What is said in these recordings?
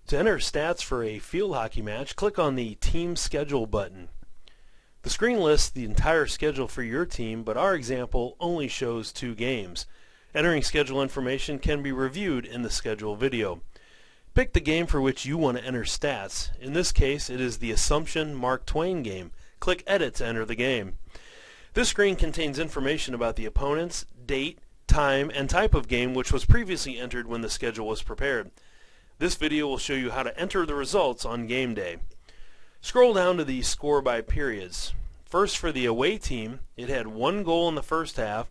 To enter stats for a field hockey match, click on the Team Schedule button. The screen lists the entire schedule for your team, but our example only shows 2 games. Entering schedule information can be reviewed in the schedule video. Pick the game for which you want to enter stats. In this case, it is the Assumption Mark Twain game. Click Edit to enter the game. This screen contains information about the opponents, date, time, and type of game which was previously entered when the schedule was prepared. This video will show you how to enter the results on game day. Scroll down to the score by periods. First, for the away team, it had 1 goal in the first half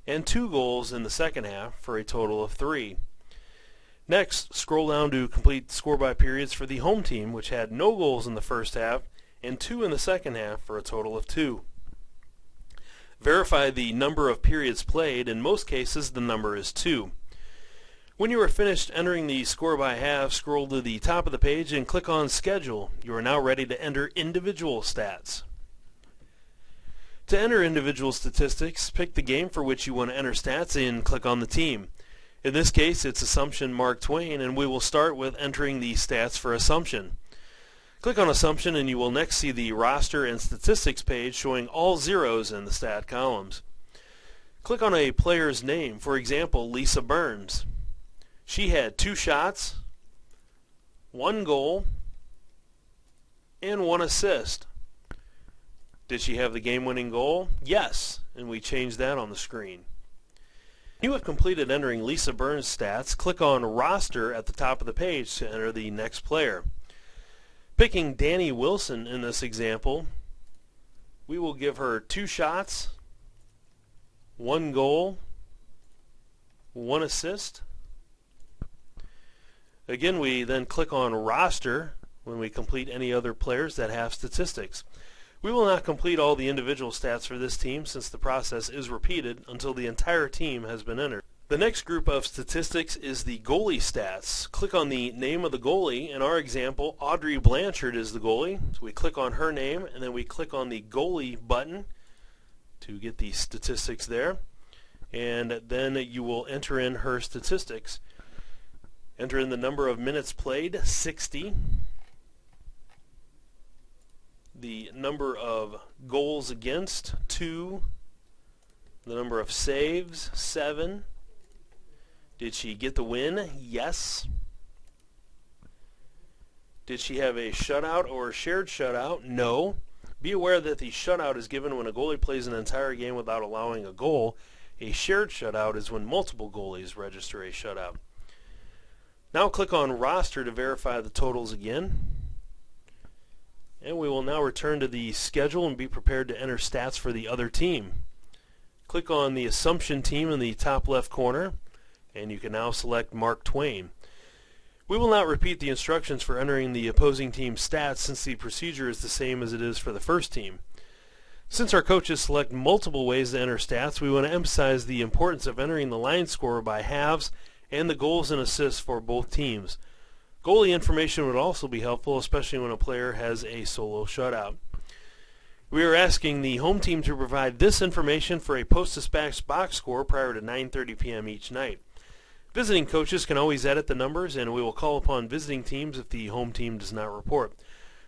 and 2 goals in the second half for a total of 3. Next, scroll down to complete score by periods for the home team, which had no goals in the first half and 2 in the second half for a total of 2. Verify the number of periods played. In most cases, the number is 2. When you are finished entering the score by half, scroll to the top of the page and click on Schedule. You are now ready to enter individual stats. To enter individual statistics, pick the game for which you want to enter stats and click on the team. In this case, it's Assumption Mark Twain, and we will start with entering the stats for Assumption. Click on Assumption and you will next see the roster and statistics page showing all zeros in the stat columns. Click on a player's name, for example, Lisa Burns. She had 2 shots, 1 goal, and 1 assist. Did she have the game-winning goal? Yes, and we changed that on the screen. You have completed entering Lisa Burns' stats. Click on Roster at the top of the page to enter the next player. Picking Danny Wilson in this example, we will give her 2 shots, 1 goal, 1 assist. Again, we then click on Roster when we complete any other players that have statistics. We will not complete all the individual stats for this team since the process is repeated until the entire team has been entered. The next group of statistics is the goalie stats. Click on the name of the goalie. In our example, Audrey Blanchard is the goalie. So we click on her name and then we click on the goalie button to get the statistics there. And then you will enter in her statistics. Enter in the number of minutes played, 60. The number of goals against, 2. The number of saves, 7. Did she get the win? Yes. Did she have a shutout or a shared shutout? No. Be aware that the shutout is given when a goalie plays an entire game without allowing a goal. A shared shutout is when multiple goalies register a shutout. Now click on Roster to verify the totals again. And we will now return to the schedule and be prepared to enter stats for the other team. Click on the Assumption team in the top left corner, and you can now select Mark Twain. We will not repeat the instructions for entering the opposing team's stats since the procedure is the same as it is for the first team. Since our coaches select multiple ways to enter stats, we want to emphasize the importance of entering the line score by halves and the goals and assists for both teams. Goalie information would also be helpful, especially when a player has a solo shutout. We are asking the home team to provide this information for a post-dispatch box score prior to 9:30 p.m. each night. Visiting coaches can always edit the numbers, and we will call upon visiting teams if the home team does not report.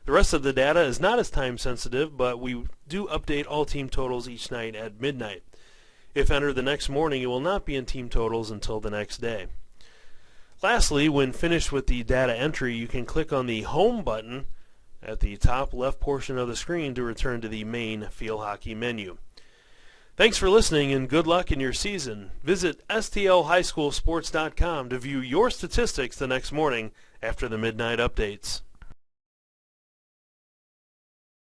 The rest of the data is not as time sensitive, but we do update all team totals each night at midnight. If entered the next morning, it will not be in team totals until the next day. Lastly, when finished with the data entry, you can click on the Home button at the top left portion of the screen to return to the main field hockey menu. Thanks for listening and good luck in your season. Visit stlhighschoolsports.com to view your statistics the next morning after the midnight updates.